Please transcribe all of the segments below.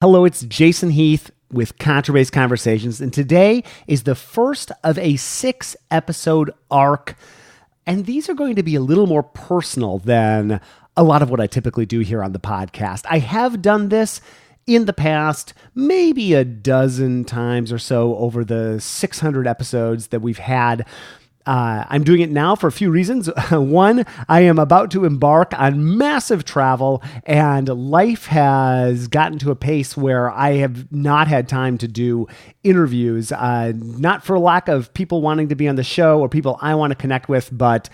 Hello, it's Jason Heath with Contrabass Conversations, and today is the first of a 6-episode arc, and these are going to be a little more personal than a lot of what I typically do here on the podcast. I have done this in the past, maybe a dozen times or so over the 600 episodes that we've had. I'm doing it now for a few reasons. One, I am about to embark on massive travel, and life has gotten to a pace where I have not had time to do interviews, not for lack of people wanting to be on the show or people I want to connect with, but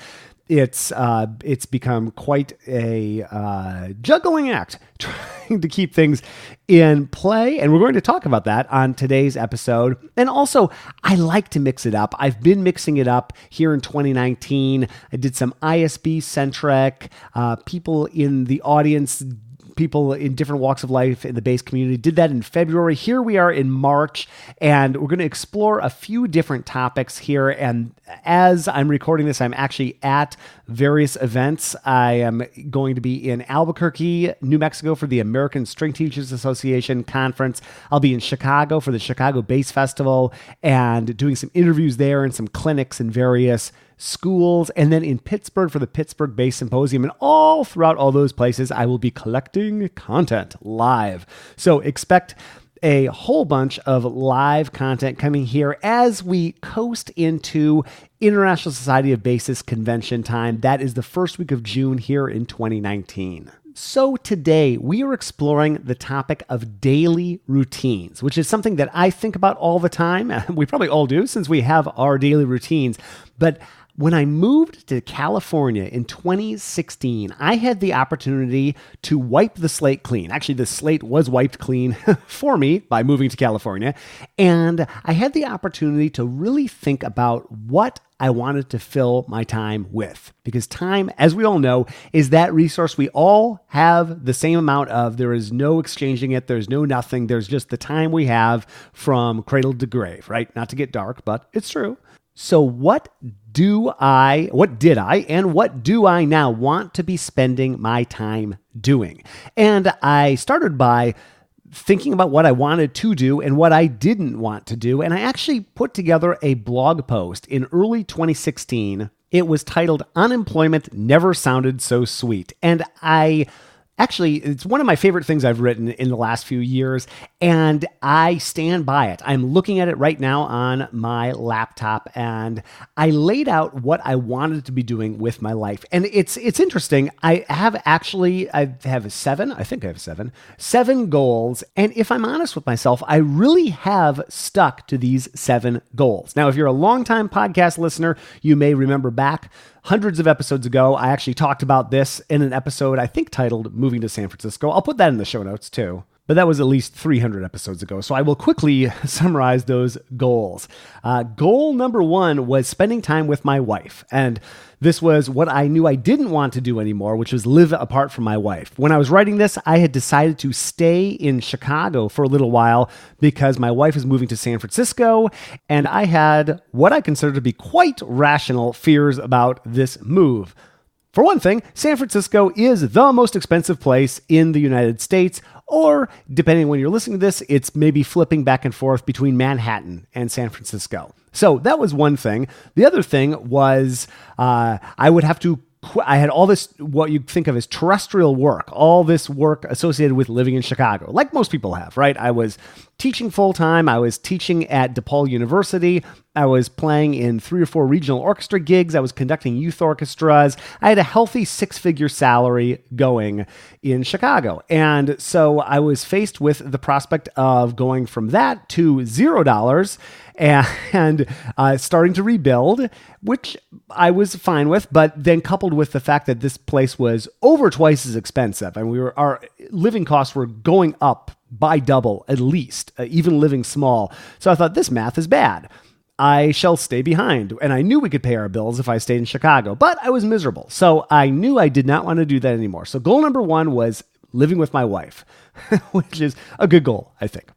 it's become quite a juggling act trying to keep things in play. And we're going to talk about that on today's episode. And also, I like to mix it up. I've been mixing it up here in 2019. I did some ISB-centric, people in the audience, people in different walks of life in the bass community did that in February. Here we are in March, and we're going to explore a few different topics here. And as I'm recording this, I'm actually at various events. I am going to be in Albuquerque, New Mexico for the American String Teachers Association conference. I'll be in Chicago for the Chicago Bass Festival and doing some interviews there and some clinics in various schools, and then in Pittsburgh for the Pittsburgh Bass Symposium. And all throughout all those places, I will be collecting content live. So expect a whole bunch of live content coming here as we coast into International Society of Bassists Convention time. That is the first week of June here in 2019. So today we are exploring the topic of daily routines, which is something that I think about all the time. We probably all do since we have our daily routines. But when I moved to California in 2016, I had the opportunity to wipe the slate clean. Actually, the slate was wiped clean for me by moving to California. And I had the opportunity to really think about what I wanted to fill my time with. Because time, as we all know, is that resource we all have the same amount of. There is no exchanging it. There's no nothing. There's just the time we have from cradle to grave, right? Not to get dark, but it's true. So what did I now want to be spending my time doing? And I started by thinking about what I wanted to do and what I didn't want to do. And I actually put together a blog post in early 2016. It was titled "Unemployment Never Sounded So Sweet." And it's one of my favorite things I've written in the last few years, and I stand by it. I'm looking at it right now on my laptop, and I laid out what I wanted to be doing with my life. And it's interesting. I have seven goals. And if I'm honest with myself, I really have stuck to these 7 goals. Now, if you're a longtime podcast listener, you may remember back hundreds of episodes ago, I actually talked about this in an episode I think titled Moving to San Francisco. I'll put that in the show notes too. But that was at least 300 episodes ago. So I will quickly summarize those goals. Goal number 1 was spending time with my wife. And this was what I knew I didn't want to do anymore, which was live apart from my wife. When I was writing this, I had decided to stay in Chicago for a little while because my wife was moving to San Francisco, and I had what I consider to be quite rational fears about this move. For one thing, San Francisco is the most expensive place in the United States, or depending on when you're listening to this, it's maybe flipping back and forth between Manhattan and San Francisco. So that was one thing. The other thing was I had all this, what you think of as terrestrial work, all this work associated with living in Chicago, like most people have, right? I was teaching full-time. I was teaching at DePaul University. I was playing in 3 or 4 regional orchestra gigs. I was conducting youth orchestras. I had a healthy 6-figure salary going in Chicago. And so I was faced with the prospect of going from that to $0 and starting to rebuild, which I was fine with, but then coupled with the fact that this place was over twice as expensive, and our living costs were going up by double at least, even living small. So I thought, this math is bad. I shall stay behind. And I knew we could pay our bills if I stayed in Chicago, but I was miserable. So I knew I did not want to do that anymore. So goal number 1 was living with my wife, which is a good goal, I think.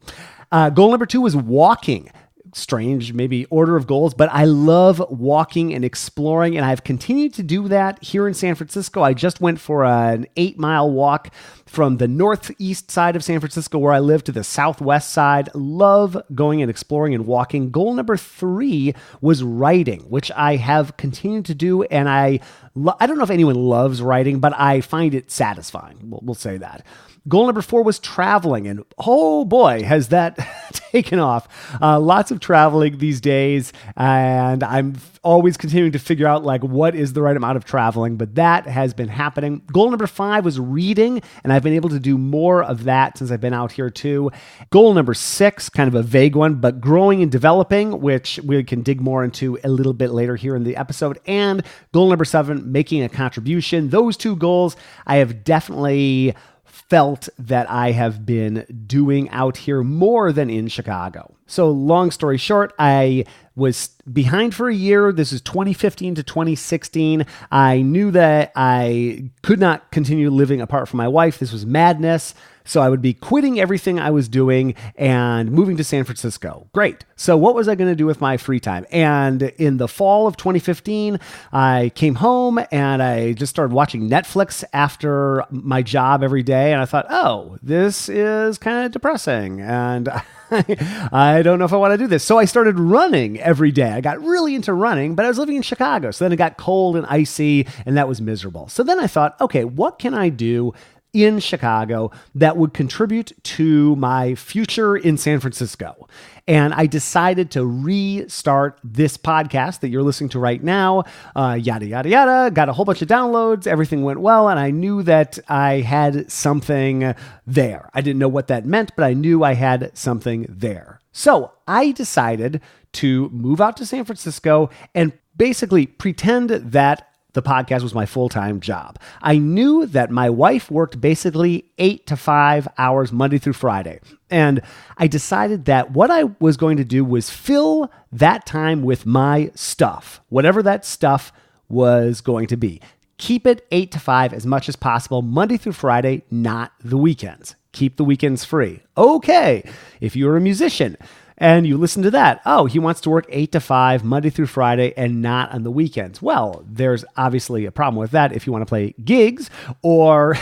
Goal number 2 was walking. strange, maybe order of goals, but I love walking and exploring, and I've continued to do that here in San Francisco. I just went for an 8-mile walk from the northeast side of San Francisco where I live to the southwest side. Love going and exploring and walking. Goal number 3 was writing, which I have continued to do, and I don't know if anyone loves writing, but I find it satisfying. We'll say that. Goal number 4 was traveling, and oh boy, has that taken off. Lots of traveling these days, and I'm always continuing to figure out like what is the right amount of traveling, but that has been happening. Goal number 5 was reading, and I've been able to do more of that since I've been out here too. Goal number 6, kind of a vague one, but growing and developing, which we can dig more into a little bit later here in the episode. And goal number 7, making a contribution. Those 2 goals I have definitely felt that I have been doing out here more than in Chicago. So long story short, I was behind for a year. This is 2015 to 2016. I knew that I could not continue living apart from my wife. This was madness. So I would be quitting everything I was doing and moving to San Francisco. Great. So what was I going to do with my free time? And in the fall of 2015, I came home and I just started watching Netflix after my job every day. And I thought, oh, this is kind of depressing. And I don't know if I want to do this. So I started running every day. I got really into running, but I was living in Chicago. So then it got cold and icy, and that was miserable. So then I thought, okay, what can I do in Chicago that would contribute to my future in San Francisco? And I decided to restart this podcast that you're listening to right now, yada, yada, yada, got a whole bunch of downloads, everything went well, and I knew that I had something there. I didn't know what that meant, but I knew I had something there. So I decided to move out to San Francisco and basically pretend that the podcast was my full-time job. I knew that my wife worked basically 8 to 5 hours Monday through Friday. And I decided that what I was going to do was fill that time with my stuff, whatever that stuff was going to be. Keep it 8 to 5 as much as possible, Monday through Friday, not the weekends. Keep the weekends free. Okay, if you're a musician, and you listen to that. Oh, he wants to work 8 to 5, Monday through Friday, and not on the weekends. Well, there's obviously a problem with that if you want to play gigs or,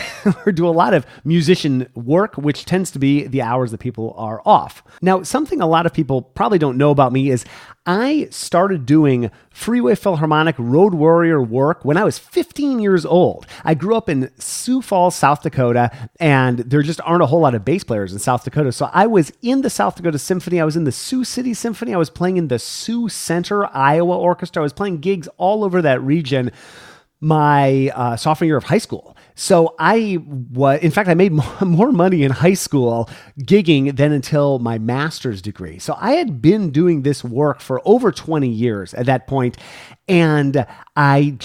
or do a lot of musician work, which tends to be the hours that people are off. Now, something a lot of people probably don't know about me is I started doing Freeway Philharmonic Road Warrior work when I was 15 years old. I grew up in Sioux Falls, South Dakota, and there just aren't a whole lot of bass players in South Dakota. So I was in the South Dakota Symphony. I was in the Sioux City Symphony. I was playing in the Sioux Center, Iowa Orchestra. I was playing gigs all over that region my sophomore year of high school. So in fact, I made more money in high school gigging than until my master's degree. So I had been doing this work for over 20 years at that point. And I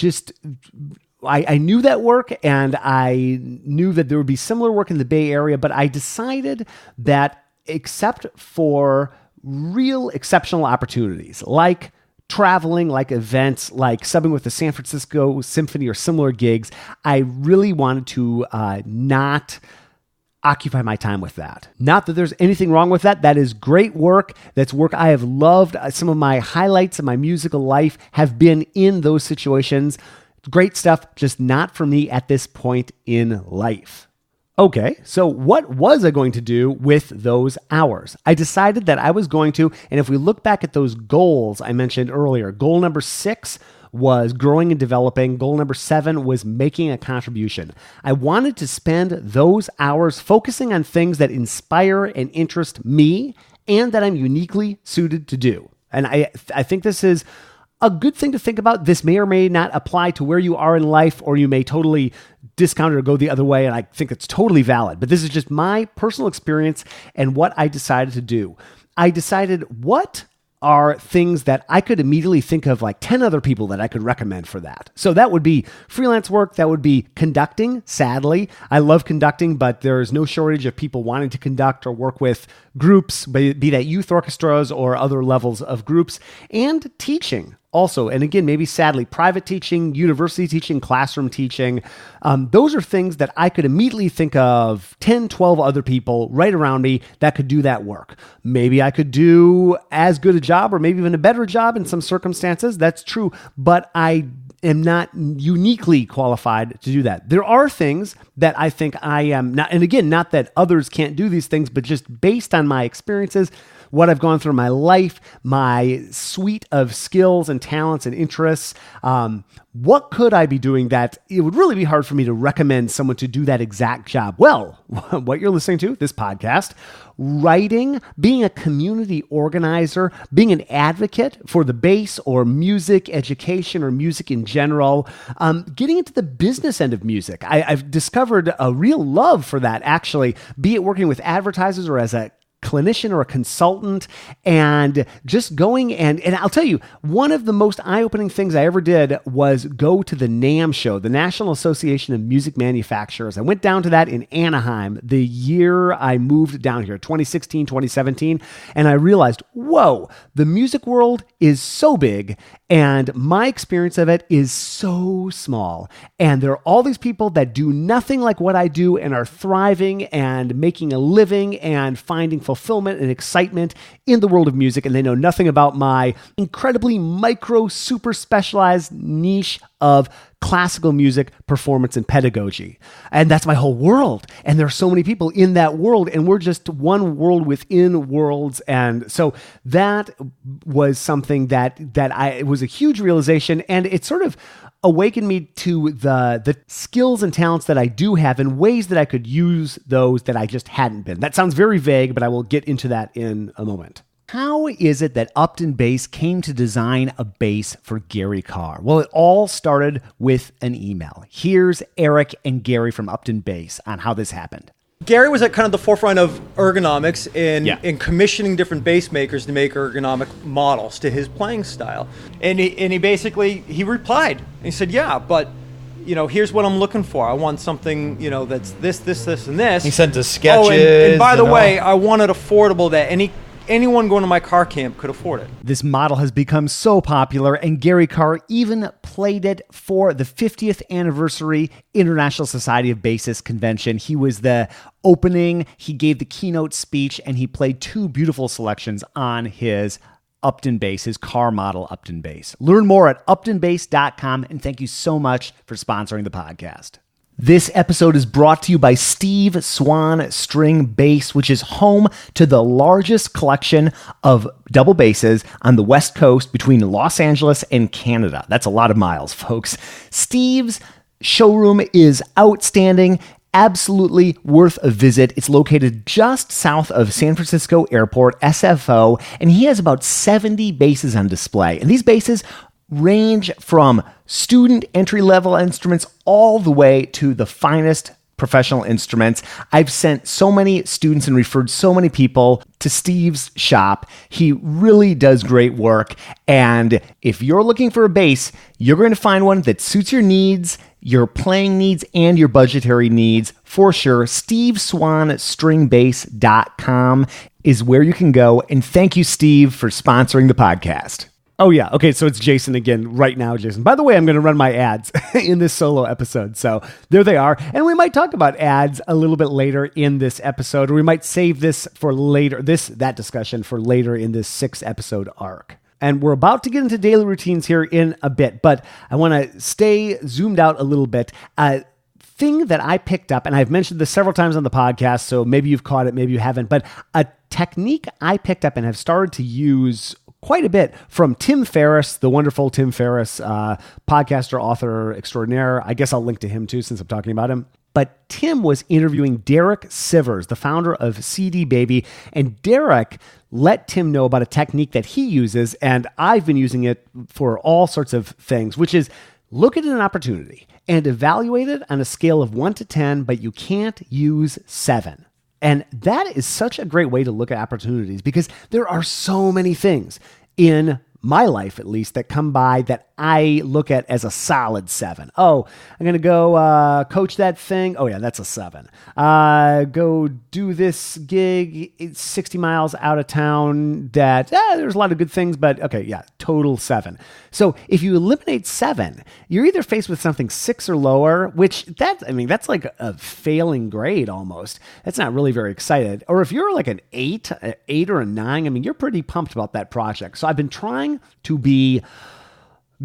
knew that work, and I knew that there would be similar work in the Bay Area, but I decided that except for real exceptional opportunities like traveling, like events, like subbing with the San Francisco Symphony or similar gigs, I really wanted to not occupy my time with that. Not that there's anything wrong with that. That is great work. That's work I have loved. Some of my highlights of my musical life have been in those situations. Great stuff, just not for me at this point in life. Okay, so what was I going to do with those hours? I decided that I was going to, and if we look back at those goals I mentioned earlier, goal number 6 was growing and developing. Goal number 7 was making a contribution. I wanted to spend those hours focusing on things that inspire and interest me and that I'm uniquely suited to do. And I think this is a good thing to think about. This may or may not apply to where you are in life, or you may totally discount it or go the other way, and I think it's totally valid. But this is just my personal experience and what I decided to do. I decided what are things that I could immediately think of, like 10 other people that I could recommend for that. So that would be freelance work. That would be conducting. Sadly, I love conducting, but there's no shortage of people wanting to conduct or work with groups, be that youth orchestras or other levels of groups, and teaching. also, and again, maybe sadly, private teaching, university teaching, classroom teaching, those are things that I could immediately think of 10, 12 other people right around me that could do that work. Maybe I could do as good a job or maybe even a better job in some circumstances. That's true, but I am not uniquely qualified to do that. There are things that I think I am not, and again, not that others can't do these things, but just based on my experiences, what I've gone through in my life, my suite of skills and talents and interests, what could I be doing that it would really be hard for me to recommend someone to do that exact job? Well, what you're listening to, this podcast, writing, being a community organizer, being an advocate for the bass or music education or music in general, getting into the business end of music. I've discovered a real love for that, actually, be it working with advertisers or as a clinician or a consultant, and just going and I'll tell you, one of the most eye-opening things I ever did was go to the NAMM show, the National Association of Music Manufacturers. I went down to that in Anaheim the year I moved down here, 2016, 2017, and I realized, whoa, the music world is so big and my experience of it is so small. And there are all these people that do nothing like what I do and are thriving and making a living and finding fulfillment and excitement in the world of music. And they know nothing about my incredibly micro, super specialized niche of classical music, performance, and pedagogy. And that's my whole world. And there are so many people in that world, and we're just one world within worlds. And so that was something that it was a huge realization, and it sort of awakened me to the skills and talents that I do have in ways that I could use those that I just hadn't been. That sounds very vague, but I will get into that in a moment. How is it that Upton Bass came to design a bass for Gary Carr? Well, it all started with an email. Here's Eric and Gary from Upton Bass on how this happened. Gary was at kind of the forefront of ergonomics in commissioning different bass makers to make ergonomic models to his playing style. And he basically replied. And he said, yeah, but here's what I'm looking for. I want something, that's this, and this. He sent us sketches. Oh, and by the way, I want it affordable that anyone going to my car camp could afford it. This model has become so popular, and Gary Carr even played it for the 50th anniversary International Society of Bassists convention. He was the opening, he gave the keynote speech, and he played two beautiful selections on his Upton Bass, his Carr model Upton Bass. Learn more at uptonbass.com, and thank you so much for sponsoring the podcast. This episode is brought to you by Steve Swan String Bass, which is home to the largest collection of double basses on the West Coast between Los Angeles and Canada. That's a lot of miles, folks. Steve's showroom is outstanding, absolutely worth a visit. It's located just south of San Francisco Airport, SFO, and he has about 70 basses on display. And these basses range from student entry-level instruments all the way to the finest professional instruments. I've sent so many students and referred so many people to Steve's shop. He really does great work. And if you're looking for a bass, you're going to find one that suits your needs, your playing needs, and your budgetary needs for sure. SteveSwanStringBass.com is where you can go. And thank you, Steve, for sponsoring the podcast. Oh, yeah. Okay, so it's Jason again right now, Jason. By the way, I'm going to run my ads in this solo episode. So there they are. And we might talk about ads a little bit later in this episode, or we might save this for later, that discussion for later in this 6-episode arc. And we're about to get into daily routines here in a bit, but I want to stay zoomed out a little bit. Thing that I picked up, and I've mentioned this several times on the podcast, so maybe you've caught it, maybe you haven't, but a technique I picked up and have started to use quite a bit from Tim Ferriss, the wonderful Tim Ferriss, podcaster, author extraordinaire. I guess I'll link to him too, since I'm talking about him. But Tim was interviewing Derek Sivers, the founder of CD Baby, and Derek let Tim know about a technique that he uses, and I've been using it for all sorts of things, which is look at an opportunity and evaluate it on a scale of 1 to 10, but you can't use 7. And that is such a great way to look at opportunities, because there are so many things in my life, at least, that come by that I look at as a solid 7. Oh, I'm going to go coach that thing. Oh yeah, that's a 7. Go do this gig. It's 60 miles out of town that there's a lot of good things, but okay, yeah, total 7. So if you eliminate 7, you're either faced with something 6 or lower, which that's like a failing grade almost. That's not really very excited. Or if you're like an 8 or a 9, I mean, you're pretty pumped about that project. So I've been trying to be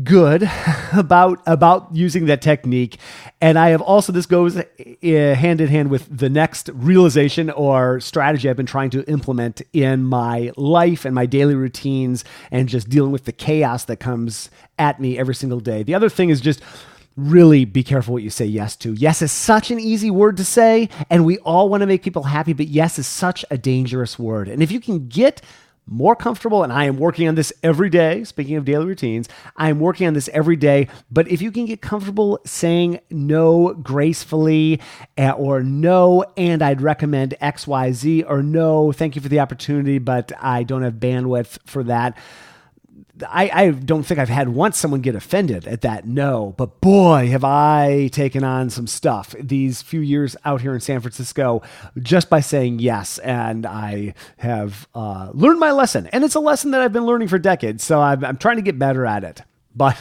good about using that technique. And I have also, this goes hand in hand with the next realization or strategy I've been trying to implement in my life and my daily routines and just dealing with the chaos that comes at me every single day. The other thing is just really be careful what you say yes to. Yes is such an easy word to say, and we all want to make people happy, but yes is such a dangerous word. And if you can get more comfortable, and I am working on this every day, speaking of daily routines, I am working on this every day, but if you can get comfortable saying no gracefully, or no, and I'd recommend XYZ, or no, thank you for the opportunity, but I don't have bandwidth for that. I don't think I've had once someone get offended at that no, but boy, have I taken on some stuff these few years out here in San Francisco just by saying yes. And I have learned my lesson, and it's a lesson that I've been learning for decades. So I'm trying to get better at it, but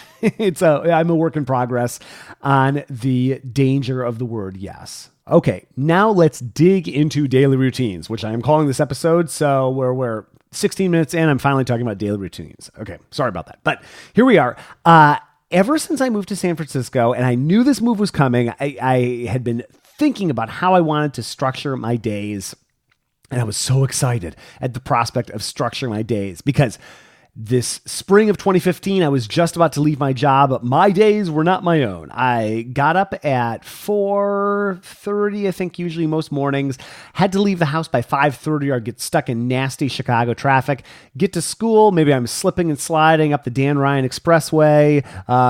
I'm a work in progress on the danger of the word yes. Okay, now let's dig into daily routines, which I am calling this episode. So we're 16 minutes in, I'm finally talking about daily routines. Okay, sorry about that. But here we are. Ever since I moved to San Francisco, and I knew this move was coming, I had been thinking about how I wanted to structure my days. And I was so excited at the prospect of structuring my days because this spring of 2015, I was just about to leave my job, but my days were not my own. I got up at 4:30, I think usually most mornings, had to leave the house by 5:30 or I'd get stuck in nasty Chicago traffic, get to school, maybe I'm slipping and sliding up the Dan Ryan Expressway,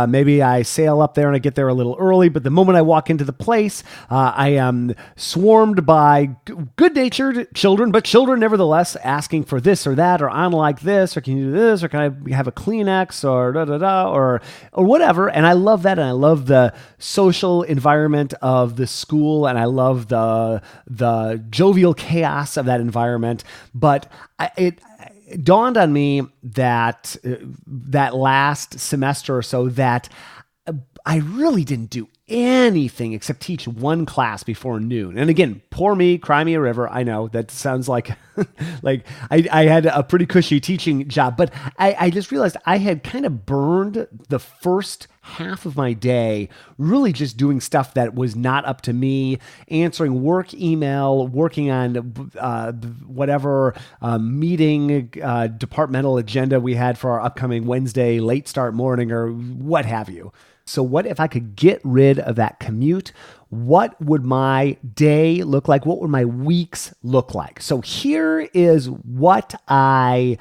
maybe I sail up there and I get there a little early, but the moment I walk into the place, I am swarmed by good-natured children, but children nevertheless asking for this or that, or I like this, or can you do this? Or can I have a Kleenex or whatever. And I love that. And I love the social environment of the school. And I love the jovial chaos of that environment. But it dawned on me that last semester or so that I really didn't do anything except teach one class before noon. And again, poor me, cry me a river. I know that sounds like like I had a pretty cushy teaching job, but I just realized I had kind of burned the first half of my day really just doing stuff that was not up to me, answering work email, working on whatever meeting departmental agenda we had for our upcoming Wednesday late start morning or what have you. So what if I could get rid of that commute? What would my day look like? What would my weeks look like? So here is what I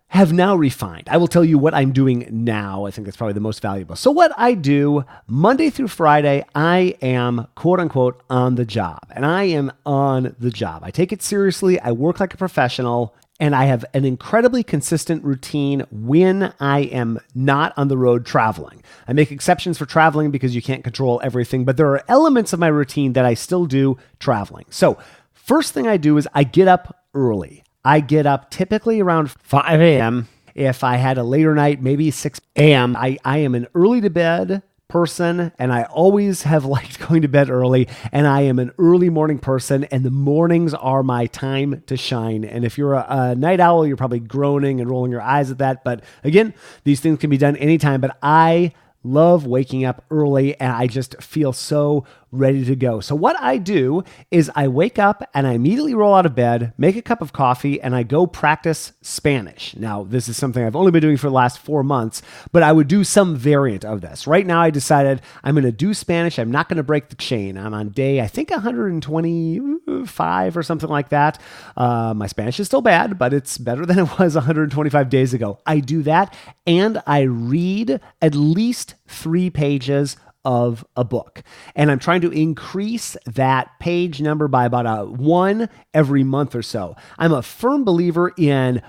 have now refined. I will tell you what I'm doing now. I think that's probably the most valuable. So what I do Monday through Friday, I am quote unquote on the job, and I am on the job. I take it seriously. I work like a professional. And I have an incredibly consistent routine when I am not on the road traveling. I make exceptions for traveling because you can't control everything, but there are elements of my routine that I still do traveling. So first thing I do is I get up early. I get up typically around 5 a.m. If I had a later night, maybe 6 a.m. I am an early to bed person, and I always have liked going to bed early, and I am an early morning person, and the mornings are my time to shine. And if you're a night owl, you're probably groaning and rolling your eyes at that. But again, these things can be done anytime, but I love waking up early, and I just feel so ready to go. So what I do is I wake up and I immediately roll out of bed, make a cup of coffee, and I go practice Spanish. Now, this is something I've only been doing for the last 4 months, but I would do some variant of this. Right now, I decided I'm going to do Spanish. I'm not going to break the chain. I'm on day, I think, 125 or something like that. My Spanish is still bad, but it's better than it was 125 days ago. I do that, and I read at least 3 pages of a book. And I'm trying to increase that page number by about 1 every month or so. I'm a firm believer in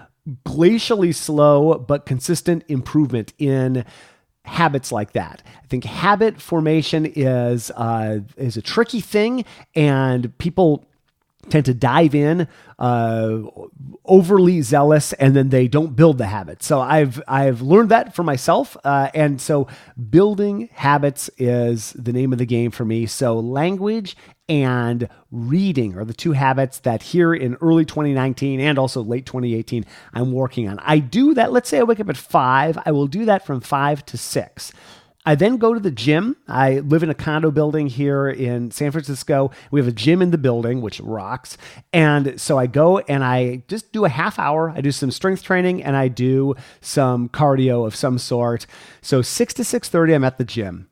glacially slow but consistent improvement in habits like that. I think habit formation is a tricky thing, and people tend to dive in overly zealous, and then they don't build the habit. So I've learned that for myself, and so building habits is the name of the game for me. So language and reading are the two habits that here in early 2019 and also late 2018 I'm working on. I do that. Let's say I wake up at 5. I will do that from 5 to 6. I then go to the gym. I live in a condo building here in San Francisco. We have a gym in the building, which rocks. And so I go and I just do a half hour. I do some strength training and I do some cardio of some sort. So 6 to 6:30, I'm at the gym.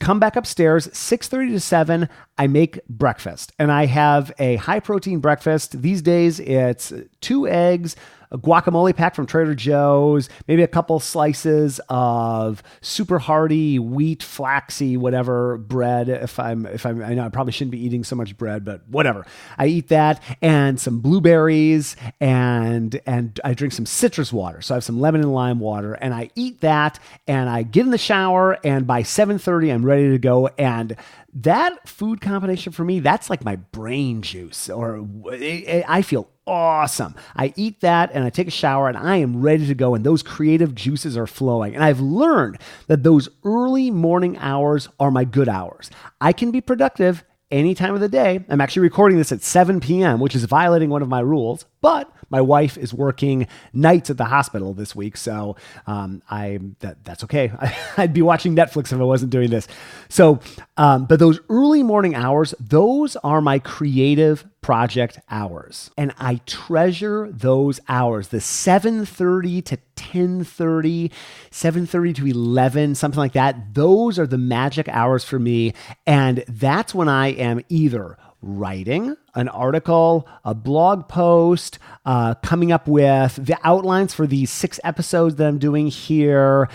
Come back upstairs, 6:30 to 7, I make breakfast. And I have a high protein breakfast. These days it's 2 eggs, a guacamole pack from Trader Joe's, maybe a couple slices of super hearty wheat, flaxy, whatever bread. I know I probably shouldn't be eating so much bread, but whatever. I eat that and some blueberries and I drink some citrus water. So I have some lemon and lime water and I eat that and I get in the shower and by 7:30 I'm ready to go. And that food combination for me, that's like my brain juice, or I feel awesome. I eat that and I take a shower and I am ready to go and those creative juices are flowing. And I've learned that those early morning hours are my good hours. I can be productive any time of the day. I'm actually recording this at 7 p.m., which is violating one of my rules, but my wife is working nights at the hospital this week, so that's okay. I'd be watching Netflix if I wasn't doing this. So, but those early morning hours, those are my creative project hours, and I treasure those hours. The 7:30 to 10:30, 7:30 to 11, something like that. Those are the magic hours for me, and that's when I am either writing an article, a blog post, coming up with the outlines for these 6 episodes that I'm doing here,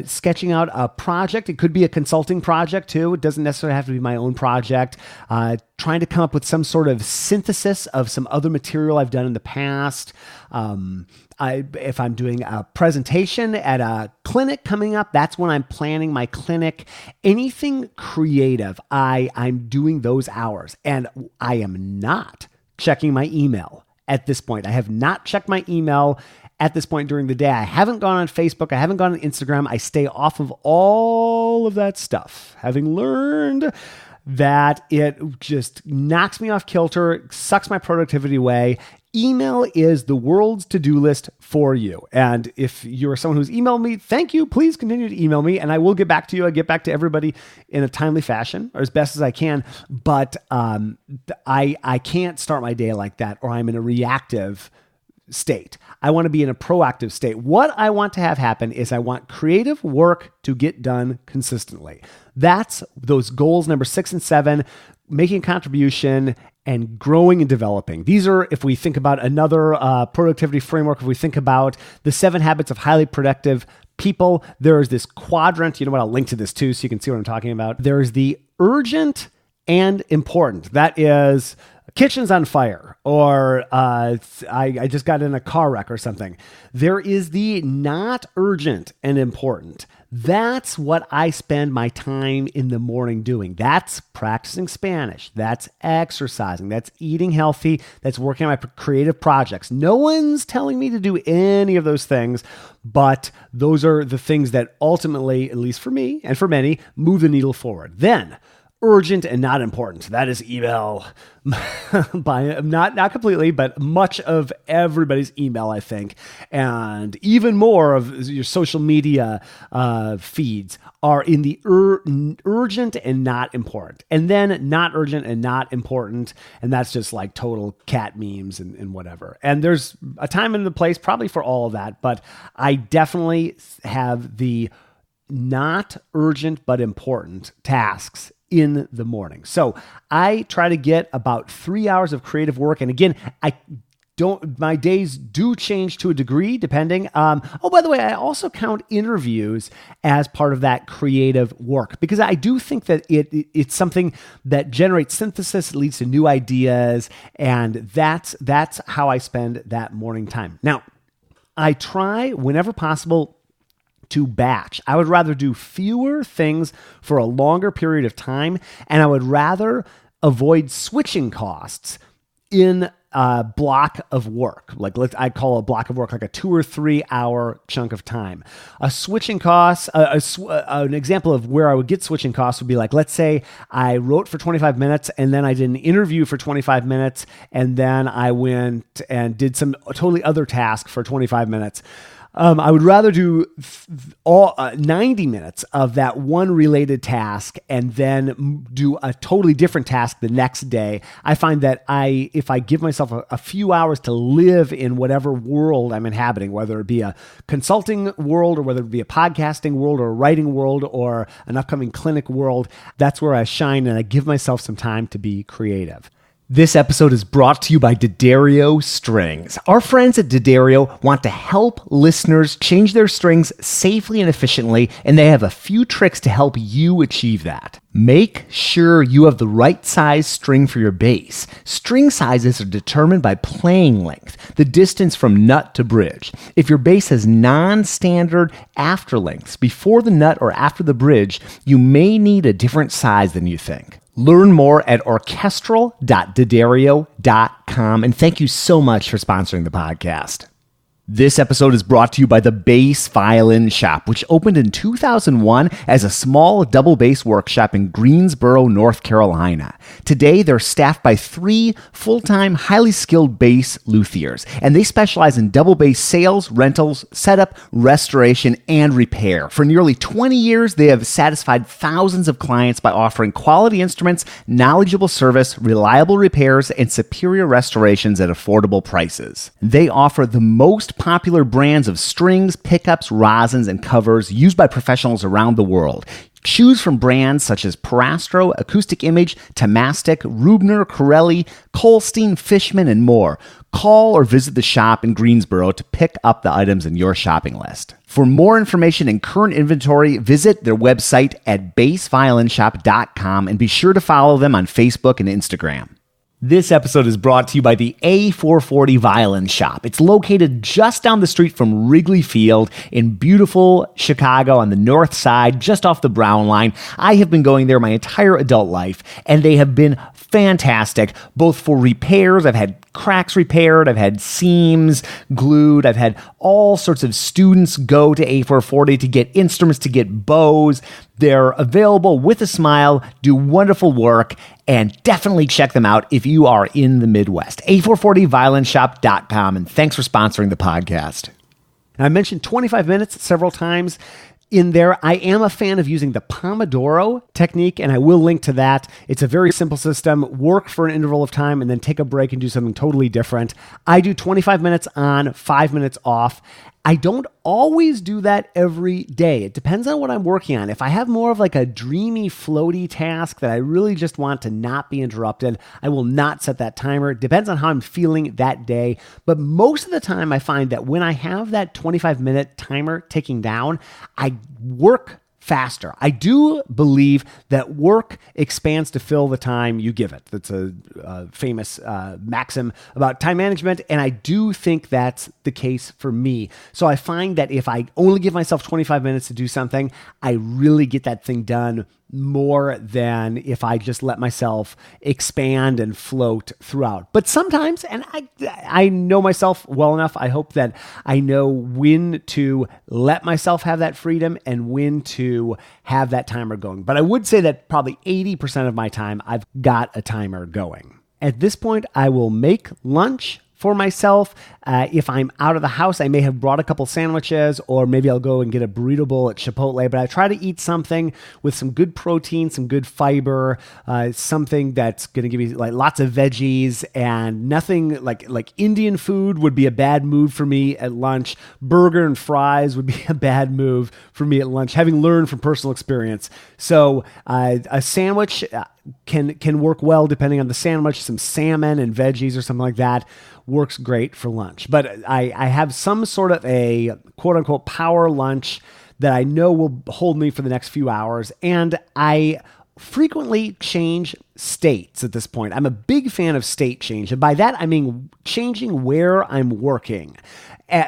sketching out a project. It could be a consulting project too. It doesn't necessarily have to be my own project. Trying to come up with some sort of synthesis of some other material I've done in the past. If I'm doing a presentation at a clinic coming up, that's when I'm planning my clinic. Anything creative, I'm doing those hours. And I am not checking my email at this point. I have not checked my email at this point during the day. I haven't gone on Facebook. I haven't gone on Instagram. I stay off of all of that stuff, having learned that it just knocks me off kilter, sucks my productivity away. Email is the world's to-do list for you. And if you're someone who's emailed me, thank you. Please continue to email me and I will get back to you. I get back to everybody in a timely fashion or as best as I can. But I can't start my day like that, or I'm in a reactive state. I want to be in a proactive state. What I want to have happen is I want creative work to get done consistently. That's those goals, number 6 and 7, making a contribution and growing and developing. These are, if we think about another productivity framework, if we think about the 7 habits of highly productive people, there is this quadrant. You know what? I'll link to this too so you can see what I'm talking about. There is the urgent and important. That is, kitchen's on fire, or I just got in a car wreck or something. There is the not urgent and important. That's what I spend my time in the morning doing. That's practicing Spanish. That's exercising. That's eating healthy. That's working on my creative projects. No one's telling me to do any of those things, but those are the things that ultimately, at least for me and for many, move the needle forward. Then, urgent and not important. That is email. By not completely, but much of everybody's email, I think. And even more of your social media feeds are in the urgent and not important. And then not urgent and not important. And that's just like total cat memes and whatever. And there's a time and a place probably for all of that. But I definitely have the not urgent but important tasks in the morning. So I try to get about 3 hours of creative work. And again, my days do change to a degree depending. Oh, by the way, I also count interviews as part of that creative work because I do think that it's something that generates synthesis, it leads to new ideas. And that's how I spend that morning time. Now, I try whenever possible to batch. I would rather do fewer things for a longer period of time, and I would rather avoid switching costs in a block of work. I call a block of work like a 2 or 3 hour chunk of time. A switching cost, an example of where I would get switching costs would be like, let's say I wrote for 25 minutes and then I did an interview for 25 minutes and then I went and did some totally other task for 25 minutes. I would rather do all 90 minutes of that one related task and then do a totally different task the next day. I find that if I give myself a few hours to live in whatever world I'm inhabiting, whether it be a consulting world or whether it be a podcasting world or a writing world or an upcoming clinic world, that's where I shine and I give myself some time to be creative. This episode is brought to you by D'Addario Strings. Our friends at D'Addario want to help listeners change their strings safely and efficiently, and they have a few tricks to help you achieve that. Make sure you have the right size string for your bass. String sizes are determined by playing length, the distance from nut to bridge. If your bass has non-standard after lengths before the nut or after the bridge, you may need a different size than you think. Learn more at orchestral.daddario.com, and thank you so much for sponsoring the podcast. This episode is brought to you by the Bass Violin Shop, which opened in 2001 as a small double bass workshop in Greensboro, North Carolina. Today, they're staffed by 3 full-time, highly skilled bass luthiers, and they specialize in double bass sales, rentals, setup, restoration, and repair. For nearly 20 years, they have satisfied thousands of clients by offering quality instruments, knowledgeable service, reliable repairs, and superior restorations at affordable prices. They offer the most popular brands of strings, pickups, rosins, and covers used by professionals around the world. Choose from brands such as Parastro, Acoustic Image, Tomastic, Rubner, Corelli, Colstein, Fishman, and more. Call or visit the shop in Greensboro to pick up the items in your shopping list. For more information and current inventory, visit their website at bassviolinshop.com and be sure to follow them on Facebook and Instagram. This episode is brought to you by the A440 Violin Shop. It's located just down the street from Wrigley Field in beautiful Chicago on the north side, just off the Brown Line. I have been going there my entire adult life, and they have been fantastic, both for repairs. I've had cracks repaired, I've had seams glued, I've had all sorts of students go to A440 to get instruments, to get bows. They're available with a smile, do wonderful work, and definitely check them out if you are in the Midwest. A440violinshop.com, and thanks for sponsoring the podcast. I mentioned 25 minutes several times in there. I am a fan of using the Pomodoro technique, and I will link to that. It's a very simple system. Work for an interval of time and then take a break and do something totally different. I do 25 minutes on, 5 minutes off. I don't always do that every day. It depends on what I'm working on. If I have more of like a dreamy, floaty task that I really just want to not be interrupted, I will not set that timer. It depends on how I'm feeling that day. But most of the time, I find that when I have that 25-minute timer ticking down, I work faster. I do believe that work expands to fill the time you give it. That's a famous maxim about time management, and I do think that's the case for me. So I find that if I only give myself 25 minutes to do something, I really get that thing done more than if I just let myself expand and float throughout. But sometimes, and I know myself well enough, I hope that I know when to let myself have that freedom and when to have that timer going. But I would say that probably 80% of my time, I've got a timer going. At this point, I will make lunch for myself. If I'm out of the house, I may have brought a couple sandwiches, or maybe I'll go and get a burrito bowl at Chipotle, but I try to eat something with some good protein, some good fiber, something that's going to give me like lots of veggies, and nothing like Indian food would be a bad move for me at lunch. Burger and fries would be a bad move for me at lunch, having learned from personal experience. So a sandwich can work well depending on the sandwich. Some salmon and veggies or something like that works great for lunch. But I have some sort of a quote-unquote power lunch that I know will hold me for the next few hours, and I frequently change states at this point. I'm a big fan of state change, and by that I mean changing where I'm working.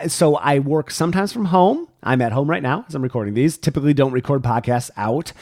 So I work sometimes from home. I'm at home right now as I'm recording these. Typically don't record podcasts out.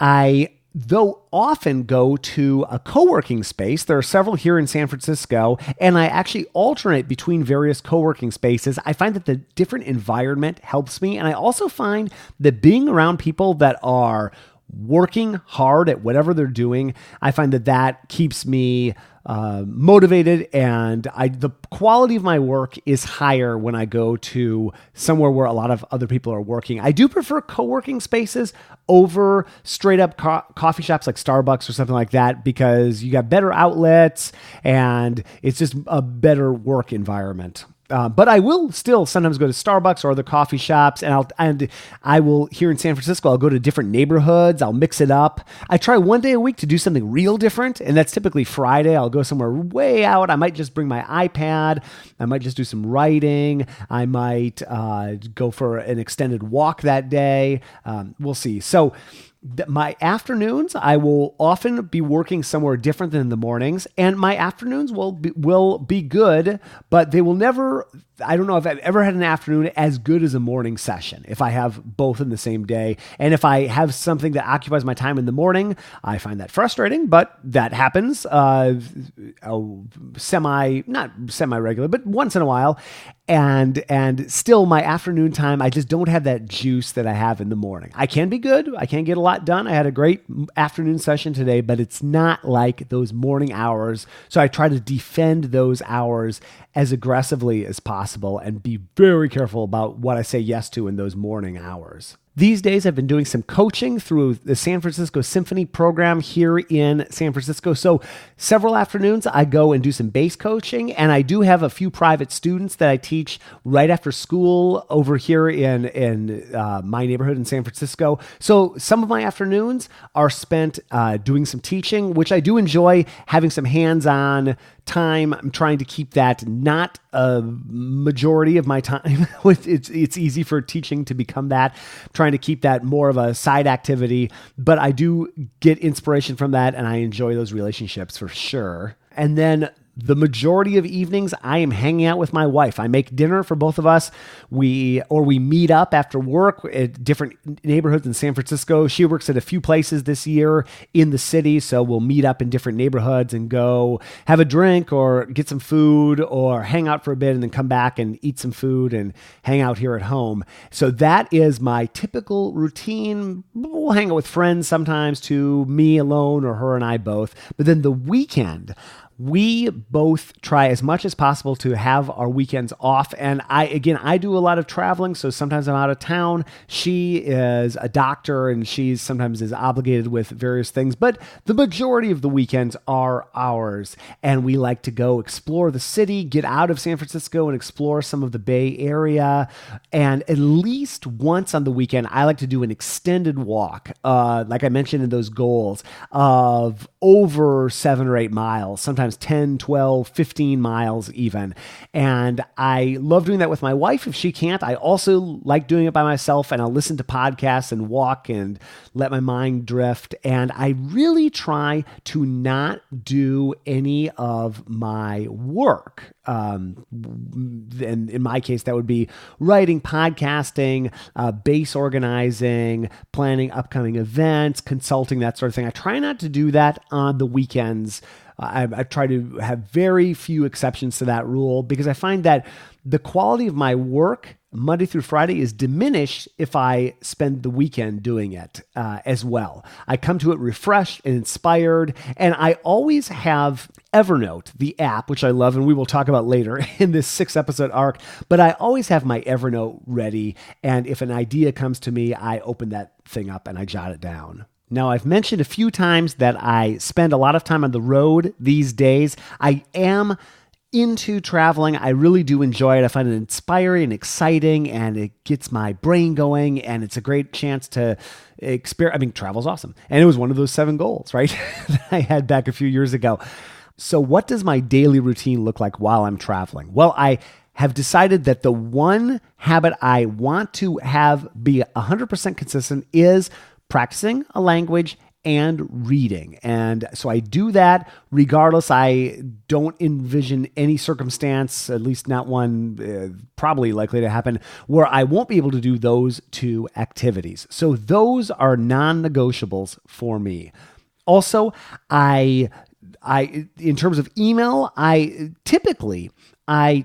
I, though, often go to a co-working space. There are several here in San Francisco, and I actually alternate between various co-working spaces. I find that the different environment helps me, and I also find that being around people that are working hard at whatever they're doing, I find that keeps me motivated, and the quality of my work is higher when I go to somewhere where a lot of other people are working. I do prefer co-working spaces over straight up coffee shops like Starbucks or something like that, because you got better outlets and it's just a better work environment. But I will still sometimes go to Starbucks or other coffee shops, and I will, here in San Francisco, I'll go to different neighborhoods. I'll mix it up. I try one day a week to do something real different, and that's typically Friday. I'll go somewhere way out. I might just bring my iPad. I might just do some writing. I might go for an extended walk that day. We'll see. So my afternoons, I will often be working somewhere different than the mornings, and my afternoons will be good, but they will never, I don't know if I've ever had an afternoon as good as a morning session if I have both in the same day. And if I have something that occupies my time in the morning, I find that frustrating, but that happens not semi-regular, but once in a while. And still my afternoon time, I just don't have that juice that I have in the morning. I can be good. I can get a lot done. I had a great afternoon session today, but it's not like those morning hours. So I try to defend those hours as aggressively as possible and be very careful about what I say yes to in those morning hours. These days, I've been doing some coaching through the San Francisco Symphony program here in San Francisco. So several afternoons, I go and do some bass coaching, and I do have a few private students that I teach right after school over here in my neighborhood in San Francisco. So some of my afternoons are spent doing some teaching, which I do enjoy, having some hands-on time. I'm trying to keep that not a majority of my time. It's easy for teaching to become that. I'm trying to keep that more of a side activity, but I do get inspiration from that, and I enjoy those relationships for sure. And then the majority of evenings, I am hanging out with my wife. I make dinner for both of us. We meet up after work at different neighborhoods in San Francisco. She works at a few places this year in the city, so we'll meet up in different neighborhoods and go have a drink or get some food or hang out for a bit and then come back and eat some food and hang out here at home. So that is my typical routine. We'll hang out with friends sometimes too, me alone or her and I both. But then the weekend, we both try as much as possible to have our weekends off. And I do a lot of traveling, so sometimes I'm out of town. She is a doctor, and she sometimes is obligated with various things, but the majority of the weekends are ours. And we like to go explore the city, get out of San Francisco and explore some of the Bay Area. And at least once on the weekend, I like to do an extended walk, like I mentioned in those goals, of over 7 or 8 miles, sometimes 10, 12, 15 miles even. And I love doing that with my wife if she can't. I also like doing it by myself, and I'll listen to podcasts and walk and let my mind drift. And I really try to not do any of my work. And in my case, that would be writing, podcasting, bass organizing, planning upcoming events, consulting, that sort of thing. I try not to do that on the weekends. I try to have very few exceptions to that rule, because I find that the quality of my work Monday through Friday is diminished if I spend the weekend doing it as well. I come to it refreshed and inspired, and I always have Evernote, the app, which I love, and we will talk about later in this 6-episode arc, but I always have my Evernote ready, and if an idea comes to me, I open that thing up and I jot it down. Now, I've mentioned a few times that I spend a lot of time on the road these days. I am into traveling. I really do enjoy it. I find it inspiring and exciting, and it gets my brain going, and it's a great chance to experience. I mean, travel's awesome. And it was one of those 7 goals, right, that I had back a few years ago. So what does my daily routine look like while I'm traveling? Well, I have decided that the one habit I want to have be 100% consistent is practicing a language and reading. And so I do that regardless. I don't envision any circumstance, at least not one probably likely to happen, where I won't be able to do those two activities. So those are non-negotiables for me. Also, I in terms of email, I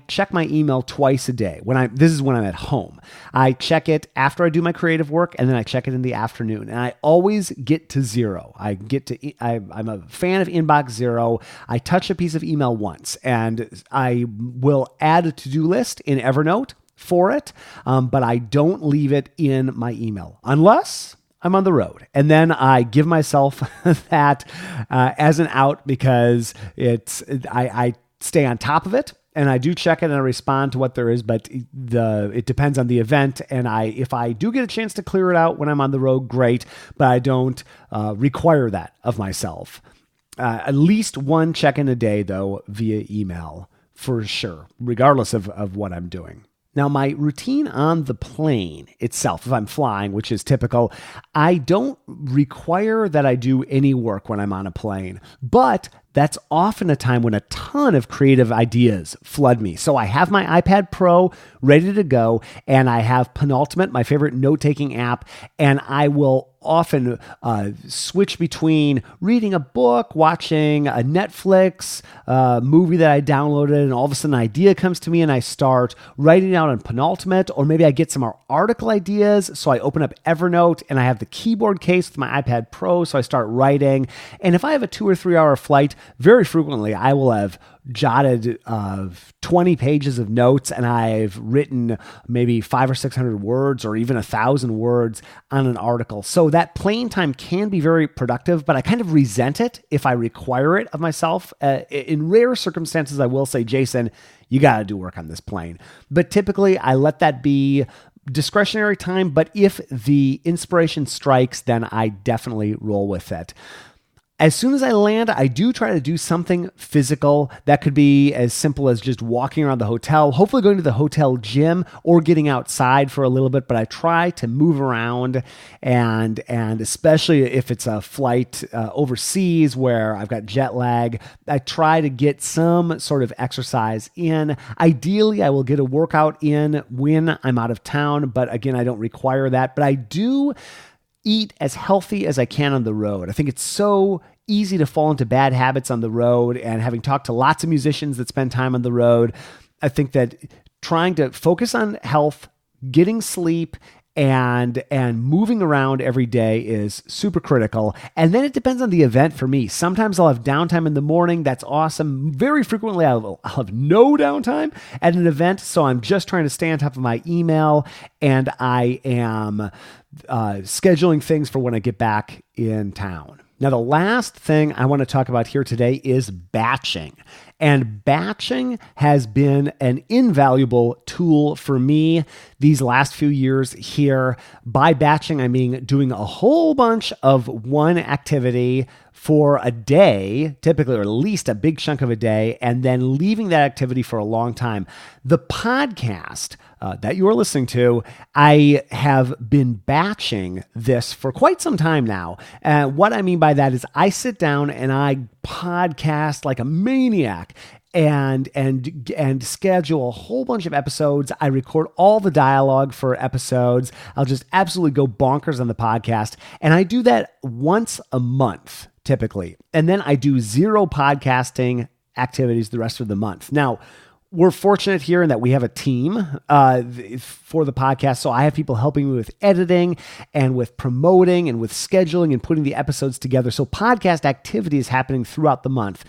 check my email twice a day. This is when I'm at home. I check it after I do my creative work, and then I check it in the afternoon. And I always get to zero. I'm a fan of inbox zero. I touch a piece of email once, and I will add a to-do list in Evernote for it, but I don't leave it in my email unless I'm on the road. And then I give myself that as an out, because I stay on top of it, and I do check it and I respond to what there is, but it depends on the event. And if I do get a chance to clear it out when I'm on the road, great, but I don't require that of myself. At least one check-in a day, though, via email for sure, regardless of what I'm doing. Now, my routine on the plane itself, if I'm flying, which is typical, I don't require that I do any work when I'm on a plane, but that's often a time when a ton of creative ideas flood me. So I have my iPad Pro ready to go, and I have Penultimate, my favorite note-taking app, and I will often switch between reading a book, watching a Netflix movie that I downloaded, and all of a sudden an idea comes to me and I start writing out on Penultimate, or maybe I get some more article ideas, so I open up Evernote and I have the keyboard case with my iPad Pro, so I start writing. And if I have a 2 or 3 hour flight, very frequently I will have jotted 20 pages of notes, and I've written maybe 500 or 600 words or even 1,000 words on an article. So that plane time can be very productive, but I kind of resent it if I require it of myself. In rare circumstances, I will say, Jason, you got to do work on this plane. But typically, I let that be discretionary time, but if the inspiration strikes, then I definitely roll with it. As soon as I land, I do try to do something physical. That could be as simple as just walking around the hotel, hopefully going to the hotel gym or getting outside for a little bit, but I try to move around, and especially if it's a flight overseas where I've got jet lag, I try to get some sort of exercise in. Ideally, I will get a workout in when I'm out of town, but again, I don't require that, but I do eat as healthy as I can on the road. I think it's so easy to fall into bad habits on the road, and having talked to lots of musicians that spend time on the road, I think that trying to focus on health, getting sleep, and moving around every day is super critical. And then it depends on the event for me. Sometimes I'll have downtime in the morning. That's awesome. Very frequently I'll have no downtime at an event. So I'm just trying to stay on top of my email, and I am scheduling things for when I get back in town. Now, the last thing I want to talk about here today is batching. And batching has been an invaluable tool for me these last few years here. By batching, I mean doing a whole bunch of one activity for a day, typically, or at least a big chunk of a day, and then leaving that activity for a long time. The podcast that you're listening to, I have been batching this for quite some time now. What I mean by that is I sit down and I podcast like a maniac and schedule a whole bunch of episodes. I record all the dialogue for episodes. I'll just absolutely go bonkers on the podcast. And I do that once a month, typically. And then I do 0 podcasting activities the rest of the month. Now, we're fortunate here in that we have a team for the podcast. So I have people helping me with editing and with promoting and with scheduling and putting the episodes together. So podcast activity is happening throughout the month.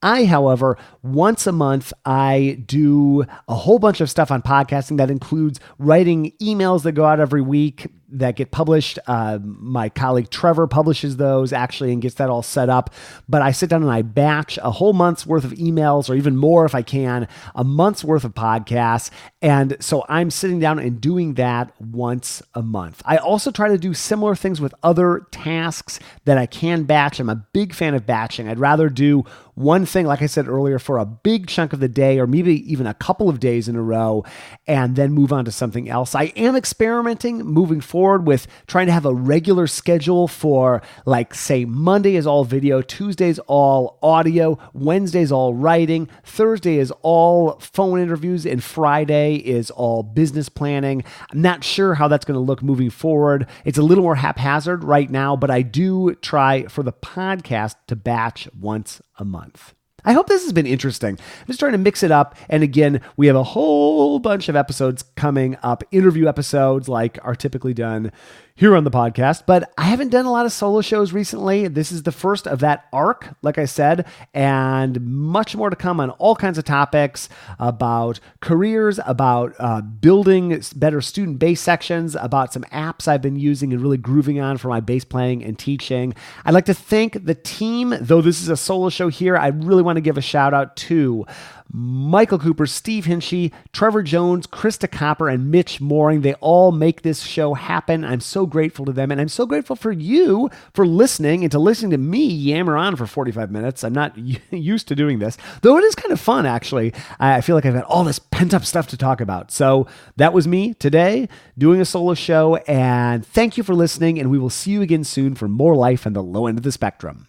However, once a month, I do a whole bunch of stuff on podcasting that includes writing emails that go out every week that get published. My colleague Trevor publishes those actually and gets that all set up. But I sit down and I batch a whole month's worth of emails, or even more if I can, a month's worth of podcasts. And so I'm sitting down and doing that once a month. I also try to do similar things with other tasks that I can batch. I'm a big fan of batching. I'd rather do one thing, like I said earlier, for a big chunk of the day or maybe even a couple of days in a row and then move on to something else. I am experimenting moving forward with trying to have a regular schedule for, like, say, Monday is all video, Tuesday's all audio, Wednesday's all writing, Thursday is all phone interviews, and Friday is all business planning. I'm not sure how that's going to look moving forward. It's a little more haphazard right now, but I do try for the podcast to batch once a month. I hope this has been interesting. I'm just trying to mix it up. And again, we have a whole bunch of episodes coming up, interview episodes like are typically done here on the podcast, but I haven't done a lot of solo shows recently. This is the first of that arc, like I said, and much more to come on all kinds of topics about careers, about building better student bass sections, about some apps I've been using and really grooving on for my bass playing and teaching. I'd like to thank the team. Though this is a solo show here, I really want to give a shout out to Michael Cooper, Steve Hinchy, Trevor Jones, Krista Copper, and Mitch Mooring. They all make this show happen. I'm so grateful to them, and I'm so grateful for you for listening and to listening to me yammer on for 45 minutes. I'm not used to doing this, though it is kind of fun, actually. I feel like I've got all this pent-up stuff to talk about. So that was me today doing a solo show, and thank you for listening, and we will see you again soon for more life on the low end of the spectrum.